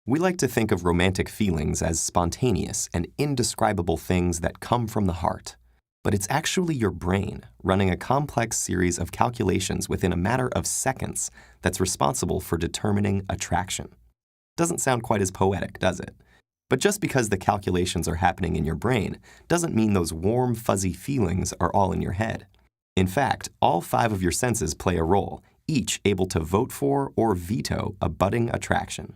We like to think of romantic feelings as spontaneous and indescribable things that come from the heart. But it's actually your brain running a complex series of calculations within a matter of seconds that's responsible for determining attraction. Doesn't sound quite as poetic, does it? But just because the calculations are happening in your brain doesn't mean those warm, fuzzy feelings are all in your head. In fact, all 5 of your senses play a role, each able to vote for or veto a budding attraction.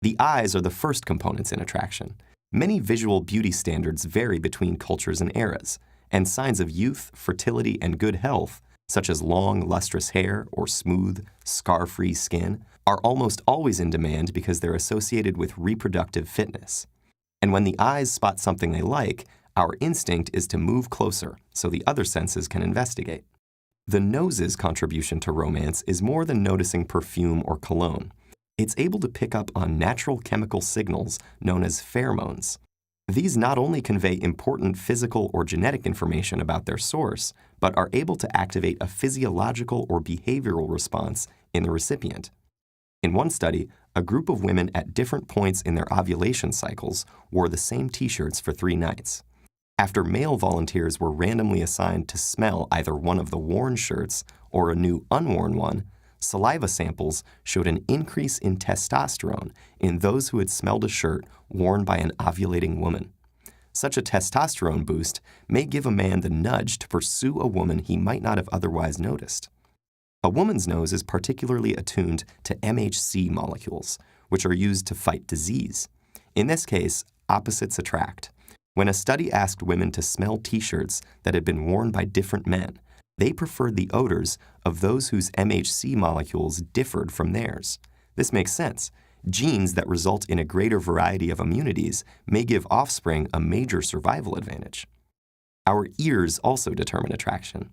The eyes are the first components in attraction. Many visual beauty standards vary between cultures and eras, and signs of youth, fertility, and good health, such as long, lustrous hair or smooth, scar-free skin, are almost always in demand because they're associated with reproductive fitness. And when the eyes spot something they like, our instinct is to move closer so the other senses can investigate. The nose's contribution to romance is more than noticing perfume or cologne. It's able to pick up on natural chemical signals known as pheromones. These not only convey important physical or genetic information about their source, but are able to activate a physiological or behavioral response in the recipient. In one study, a group of women at different points in their ovulation cycles wore the same t-shirts for 3 nights. After male volunteers were randomly assigned to smell either one of the worn shirts or a new unworn one, saliva samples showed an increase in testosterone in those who had smelled a shirt worn by an ovulating woman. Such a testosterone boost may give a man the nudge to pursue a woman he might not have otherwise noticed. A woman's nose is particularly attuned to MHC molecules, which are used to fight disease. In this case, opposites attract. When a study asked women to smell t-shirts that had been worn by different men, they preferred the odors of those whose MHC molecules differed from theirs. This makes sense. Genes that result in a greater variety of immunities may give offspring a major survival advantage. Our ears also determine attraction.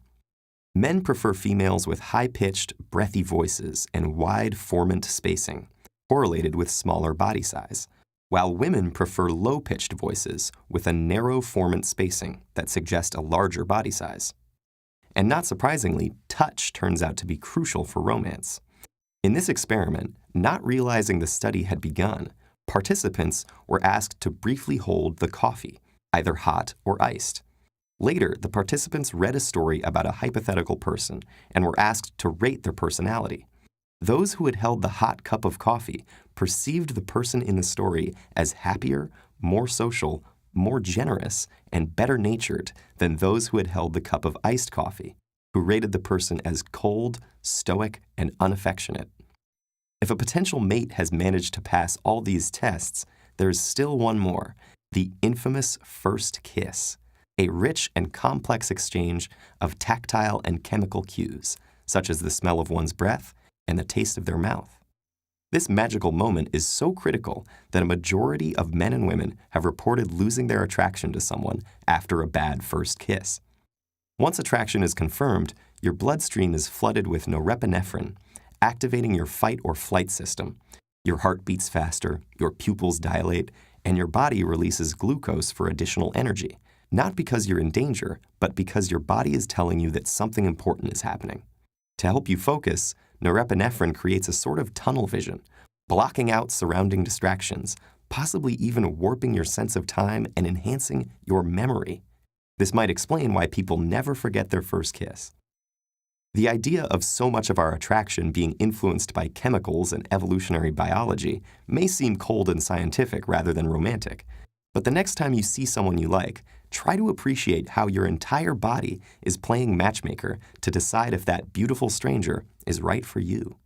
Men prefer females with high-pitched, breathy voices and wide formant spacing, correlated with smaller body size, while women prefer low-pitched voices with a narrow formant spacing that suggest a larger body size. And not surprisingly, touch turns out to be crucial for romance. In this experiment, not realizing the study had begun, participants were asked to briefly hold the coffee, either hot or iced. Later, the participants read a story about a hypothetical person and were asked to rate their personality. Those who had held the hot cup of coffee perceived the person in the story as happier, more social, more generous, and better-natured than those who had held the cup of iced coffee, who rated the person as cold, stoic, and unaffectionate. If a potential mate has managed to pass all these tests, there's still one more, the infamous first kiss, a rich and complex exchange of tactile and chemical cues, such as the smell of one's breath and the taste of their mouth. This magical moment is so critical that a majority of men and women have reported losing their attraction to someone after a bad first kiss. Once attraction is confirmed, your bloodstream is flooded with norepinephrine, activating your fight or flight system. Your heart beats faster, your pupils dilate, and your body releases glucose for additional energy, not because you're in danger, but because your body is telling you that something important is happening. To help you focus, norepinephrine creates a sort of tunnel vision, blocking out surrounding distractions, possibly even warping your sense of time and enhancing your memory. This might explain why people never forget their first kiss. The idea of so much of our attraction being influenced by chemicals and evolutionary biology may seem cold and scientific rather than romantic. But the next time you see someone you like, try to appreciate how your entire body is playing matchmaker to decide if that beautiful stranger is right for you.